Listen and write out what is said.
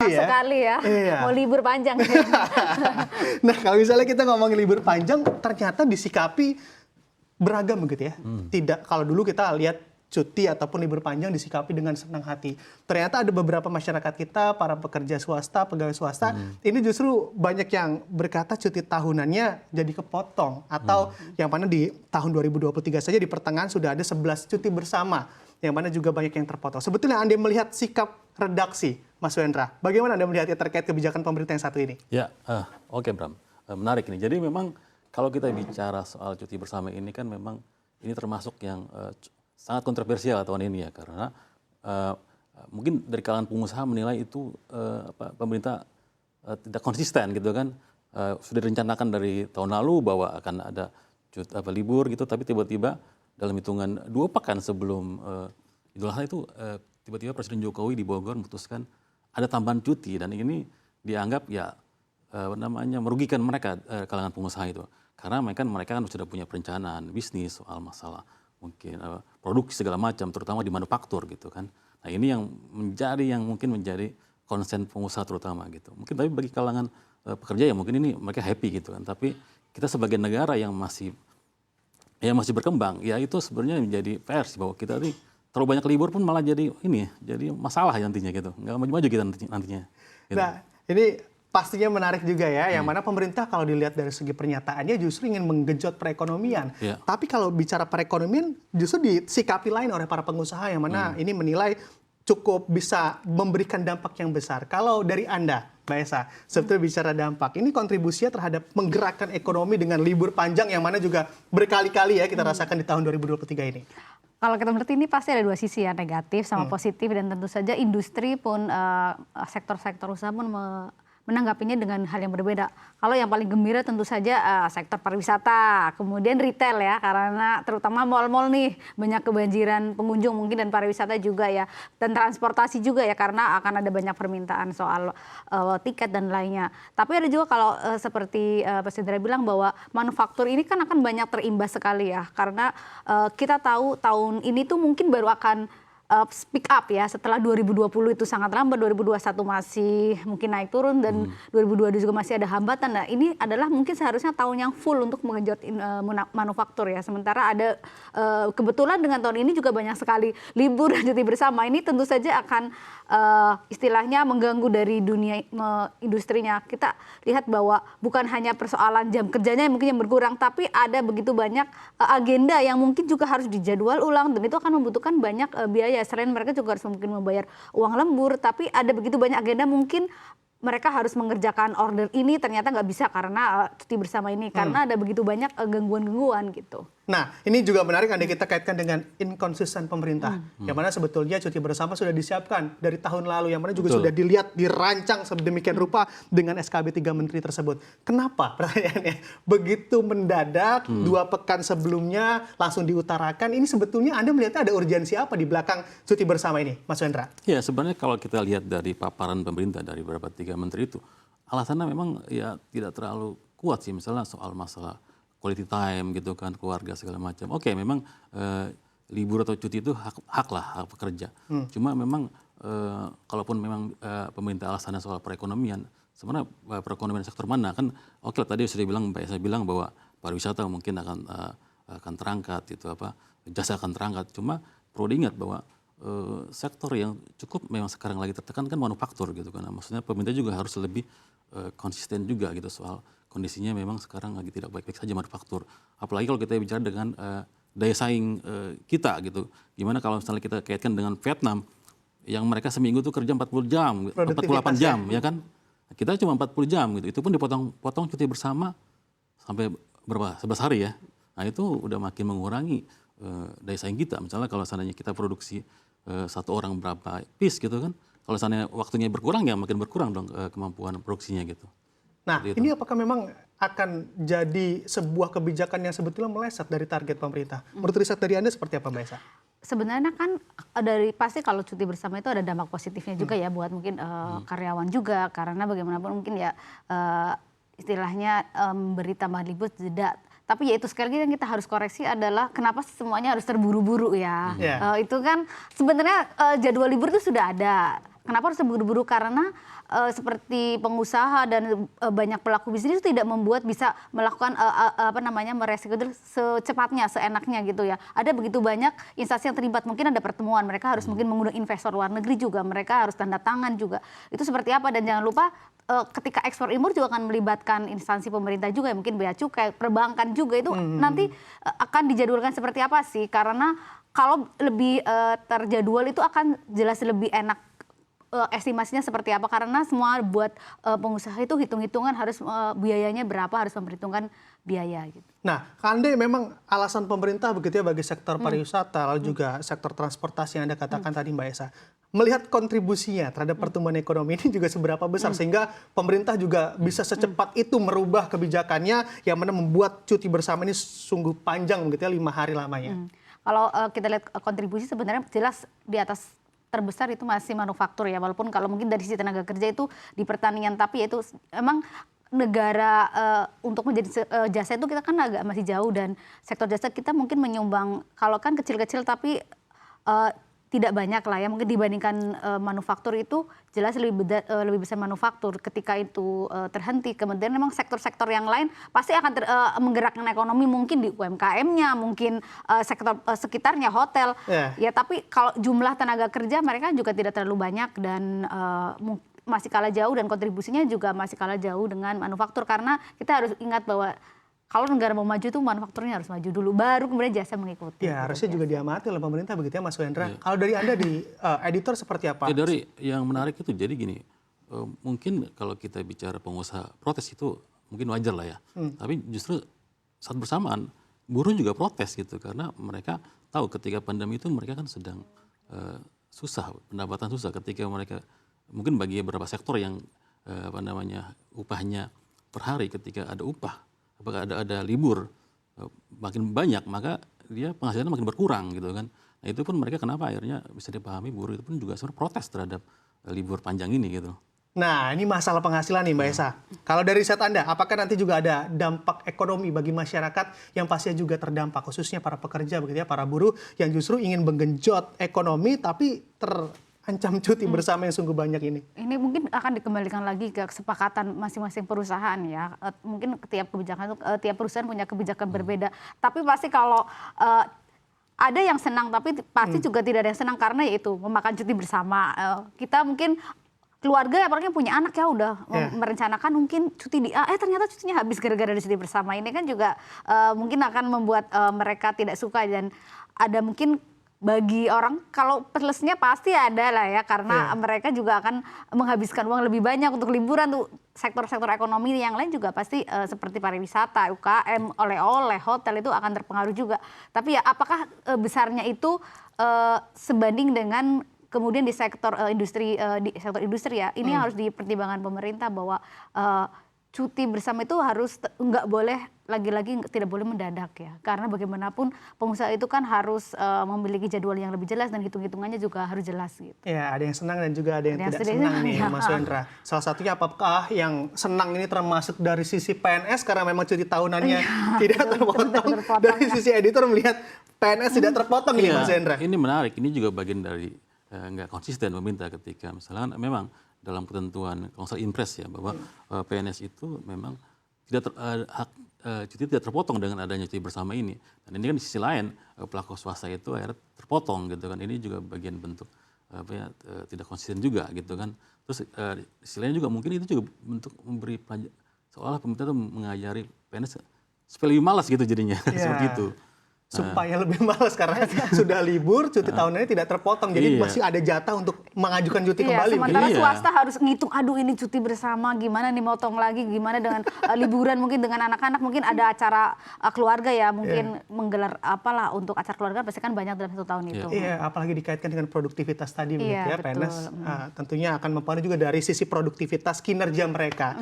sekali ya, mau libur panjang. Nah, kalau misalnya kita ngomongin libur panjang, ternyata disikapi beragam begitu ya. Tidak, kalau dulu kita lihat cuti ataupun libur panjang disikapi dengan senang hati. Ternyata ada beberapa masyarakat kita, para pekerja swasta, pegawai swasta, ini justru banyak yang berkata cuti tahunannya jadi kepotong. Atau yang mana di tahun 2023 saja di pertengahan sudah ada 11 cuti bersama. Yang mana juga banyak yang terpotong. Sebetulnya Anda melihat sikap redaksi, Mas Wendra, bagaimana Anda melihatnya terkait kebijakan pemerintah yang satu ini? Ya, oke Bram, menarik ini. Jadi memang kalau kita bicara soal cuti bersama ini kan memang ini termasuk yang sangat kontroversial tahun ini ya, karena mungkin dari kalangan pengusaha menilai itu pemerintah tidak konsisten gitu kan. Sudah direncanakan dari tahun lalu bahwa akan ada libur gitu, tapi tiba-tiba dalam hitungan 2 pekan sebelum Idul Adha itu tiba-tiba Presiden Jokowi di Bogor memutuskan ada tambahan cuti, dan ini dianggap ya merugikan mereka, kalangan pengusaha itu, karena mereka kan sudah punya perencanaan bisnis soal masalah mungkin produksi segala macam, terutama di manufaktur gitu kan. Nah ini yang mungkin menjadi konsen pengusaha terutama gitu. Mungkin tapi bagi kalangan pekerja ya mungkin ini mereka happy gitu kan. Tapi kita sebagai negara yang masih berkembang, ya itu sebenarnya menjadi PR sih, bahwa kita ini terlalu banyak libur pun malah jadi masalah nantinya gitu, nggak maju-maju kita nantinya. Gitu. Nah ini pastinya menarik juga ya, yang mana pemerintah kalau dilihat dari segi pernyataannya justru ingin menggenjot perekonomian. Yeah. Tapi kalau bicara perekonomian justru disikapi lain oleh para pengusaha, yang mana ini menilai cukup bisa memberikan dampak yang besar. Kalau dari Anda, Mbak Esa, sebetulnya bicara dampak, ini kontribusinya terhadap menggerakkan ekonomi dengan libur panjang yang mana juga berkali-kali ya kita rasakan di tahun 2023 ini. Kalau kita melihat ini pasti ada 2 sisi ya, negatif sama positif, dan tentu saja industri pun, sektor-sektor usaha pun menanggapinya dengan hal yang berbeda. Kalau yang paling gembira tentu saja sektor pariwisata, kemudian retail ya, karena terutama mal-mal nih banyak kebanjiran pengunjung mungkin, dan pariwisata juga ya, dan transportasi juga ya, karena akan ada banyak permintaan soal tiket dan lainnya. Tapi ada juga kalau seperti Pak Sindra bilang bahwa manufaktur ini kan akan banyak terimbas sekali ya, karena kita tahu tahun ini tuh mungkin baru akan speak up ya, setelah 2020 itu sangat lambat, 2021 masih mungkin naik turun, dan 2022 juga masih ada hambatan. Nah ini adalah mungkin seharusnya tahun yang full untuk menggenjot manufaktur ya. Sementara ada kebetulan dengan tahun ini juga banyak sekali libur dan cuti bersama. Ini tentu saja akan istilahnya mengganggu dari dunia industrinya. Kita lihat bahwa bukan hanya persoalan jam kerjanya yang mungkin yang berkurang, tapi ada begitu banyak agenda yang mungkin juga harus dijadwal ulang, dan itu akan membutuhkan banyak biaya. Selain mereka juga harus mungkin membayar uang lembur, tapi ada begitu banyak agenda, mungkin mereka harus mengerjakan order ini ternyata nggak bisa karena cuti bersama ini, karena ada begitu banyak gangguan-gangguan gitu. Nah, ini juga menarik Anda kita kaitkan dengan inkonsisten pemerintah. Yang mana sebetulnya cuti bersama sudah disiapkan dari tahun lalu, yang mana juga sudah dilihat, dirancang sedemikian rupa dengan SKB 3 Menteri tersebut. Kenapa? Pertanyaannya begitu mendadak, 2 pekan sebelumnya langsung diutarakan. Ini sebetulnya Anda melihatnya ada urgensi apa di belakang cuti bersama ini, Mas Wendra? Ya, sebenarnya kalau kita lihat dari paparan pemerintah dari beberapa 3 menteri itu, alasannya memang ya tidak terlalu kuat sih, misalnya soal masalah quality time gitu kan, keluarga segala macam. Oke, memang libur atau cuti itu hak pekerja. Cuma memang kalaupun memang pemerintah alasannya soal perekonomian, sebenarnya perekonomian sektor mana kan? Oke, tadi sudah saya bilang bahwa pariwisata mungkin akan terangkat gitu, jasa akan terangkat. Cuma perlu diingat bahwa sektor yang cukup memang sekarang lagi tertekan kan manufaktur gitu kan. Maksudnya pemerintah juga harus lebih konsisten juga gitu soal kondisinya memang sekarang lagi tidak baik-baik saja manufaktur. Apalagi kalau kita bicara dengan daya saing kita gitu. Gimana kalau misalnya kita kaitkan dengan Vietnam yang mereka seminggu tuh kerja 40 jam, 48 jam ya kan. Kita cuma 40 jam gitu. Itu pun dipotong cuti bersama sampai berapa? 11 hari ya. Nah itu udah makin mengurangi daya saing kita. Misalnya kalau seandainya kita produksi 1 orang berapa piece gitu kan. Kalau seandainya waktunya berkurang ya makin berkurang dong kemampuan produksinya gitu. Nah, ini apakah memang akan jadi sebuah kebijakan yang sebetulnya meleset dari target pemerintah? Menurut riset dari Anda seperti apa, Mbak Esa? Sebenarnya kan pasti kalau cuti bersama itu ada dampak positifnya juga ya buat mungkin karyawan juga, karena bagaimanapun mungkin ya istilahnya beri tambahan libur jeda. Tapi ya itu sekali lagi yang kita harus koreksi adalah kenapa semuanya harus terburu-buru ya. Itu kan sebenarnya jadwal libur itu sudah ada. kenapa harus terburu-buru? Karena seperti pengusaha dan banyak pelaku bisnis itu tidak membuat bisa melakukan mereschedule secepatnya, seenaknya gitu ya. Ada begitu banyak instansi yang terlibat, mungkin ada pertemuan, mereka harus mungkin mengundang investor luar negeri juga, mereka harus tanda tangan juga. Itu seperti apa? Dan jangan lupa ketika ekspor impor juga akan melibatkan instansi pemerintah juga, mungkin bea cukai, perbankan juga, itu nanti akan dijadwalkan seperti apa sih? Karena kalau lebih terjadwal itu akan jelas lebih enak estimasinya seperti apa, karena semua buat pengusaha itu hitung-hitungan harus biayanya berapa, harus memperhitungkan biaya gitu. Nah, Kande memang alasan pemerintah begitu ya bagi sektor pariwisata, lalu juga sektor transportasi yang Anda katakan tadi Mbak Esa. Melihat kontribusinya terhadap pertumbuhan ekonomi ini juga seberapa besar, sehingga pemerintah juga bisa secepat itu merubah kebijakannya yang mana membuat cuti bersama ini sungguh panjang begitu ya, 5 hari lamanya. Kalau kita lihat kontribusi sebenarnya jelas di atas terbesar itu masih manufaktur ya, walaupun kalau mungkin dari sisi tenaga kerja itu di pertanian, tapi itu emang negara untuk menjadi jasa itu kita kan agak masih jauh, dan sektor jasa kita mungkin menyumbang kalau kan kecil-kecil tapi tidak banyak lah ya, mungkin dibandingkan manufaktur itu jelas lebih besar manufaktur. Ketika itu terhenti, kemudian memang sektor-sektor yang lain pasti akan menggerakkan ekonomi, mungkin di UMKM-nya, mungkin sektor sekitarnya, hotel. Ya, tapi kalau jumlah tenaga kerja mereka juga tidak terlalu banyak, dan masih kalah jauh, dan kontribusinya juga masih kalah jauh dengan manufaktur, karena kita harus ingat bahwa kalau negara mau maju tuh manufakturnya harus maju dulu, baru kemudian jasa mengikuti. Ya, harusnya juga diamati oleh pemerintah begitu ya Mas Wendra. Kalau dari Anda di editor seperti apa? Ya, dari yang menarik itu jadi gini, mungkin kalau kita bicara pengusaha protes itu mungkin wajar lah ya. Tapi justru saat bersamaan buruh juga protes gitu, karena mereka tahu ketika pandemi itu mereka kan sedang susah, pendapatan susah, ketika mereka mungkin bagi beberapa sektor yang upahnya per hari, ketika ada upah, apakah ada libur makin banyak, maka dia penghasilannya makin berkurang gitu kan. Nah itu pun mereka kenapa akhirnya bisa dipahami, buruh itu pun juga sebenarnya protes terhadap libur panjang ini gitu. Nah, ini masalah penghasilan nih Mbak Esa. Kalau dari riset Anda, apakah nanti juga ada dampak ekonomi bagi masyarakat yang pastinya juga terdampak, khususnya para pekerja begitu ya, para buruh yang justru ingin menggenjot ekonomi tapi terancam cuti bersama yang sungguh banyak ini? Ini mungkin akan dikembalikan lagi ke kesepakatan masing-masing perusahaan ya. Mungkin tiap perusahaan punya kebijakan berbeda. Tapi pasti kalau ada yang senang, tapi pasti juga tidak ada yang senang, karena yaitu memakan cuti bersama. Kita mungkin keluarga apalagi punya anak ya udah merencanakan mungkin cuti di ternyata cutinya habis gara-gara ada cuti bersama. Ini kan juga mungkin akan membuat mereka tidak suka, dan ada mungkin bagi orang kalau plusnya pasti ada lah ya, karena mereka juga akan menghabiskan uang lebih banyak untuk liburan tuh. Sektor-sektor ekonomi yang lain juga pasti seperti pariwisata, UKM, oleh-oleh, hotel itu akan terpengaruh juga. Tapi ya apakah besarnya itu sebanding dengan kemudian di sektor industri ya, ini harus dipertimbangkan pemerintah bahwa cuti bersama itu harus nggak boleh, lagi-lagi tidak boleh mendadak ya, karena bagaimanapun pengusaha itu kan harus memiliki jadwal yang lebih jelas, dan hitung-hitungannya juga harus jelas gitu. Ya, ada yang senang dan juga ada yang tidak senang nih Mas Wendra. Salah satunya apakah yang senang ini termasuk dari sisi PNS karena memang cuti tahunannya tidak terpotong. Dari sisi editor melihat PNS tidak terpotong nih Mas Wendra. Ini menarik, ini juga bagian dari nggak konsisten pemerintah ketika misalnya memang dalam ketentuan Konsel Impres ya, bahwa PNS itu memang hak cuti tidak terpotong dengan adanya cuti bersama ini. Dan ini kan di sisi lain pelaku swasta itu akhirnya terpotong gitu kan. Ini juga bagian bentuk tidak konsisten juga gitu kan. Terus di sisi lain juga mungkin itu juga bentuk memberi seolah pemerintah itu mengajari PNS supaya lebih malas gitu jadinya seperti itu. Supaya lebih malas karena sudah libur, cuti tahunannya tidak terpotong. Jadi masih ada jatah untuk mengajukan cuti kembali. Sementara swasta harus ngitung, aduh ini cuti bersama, gimana nih motong lagi, gimana dengan liburan mungkin dengan anak-anak, mungkin ada acara keluarga ya, mungkin menggelar apalah untuk acara keluarga, pasti kan banyak dalam 1 tahun itu. Iya, apalagi dikaitkan dengan produktivitas tadi begitu ya, PNS tentunya akan mempengaruhi juga dari sisi produktivitas kinerja mereka.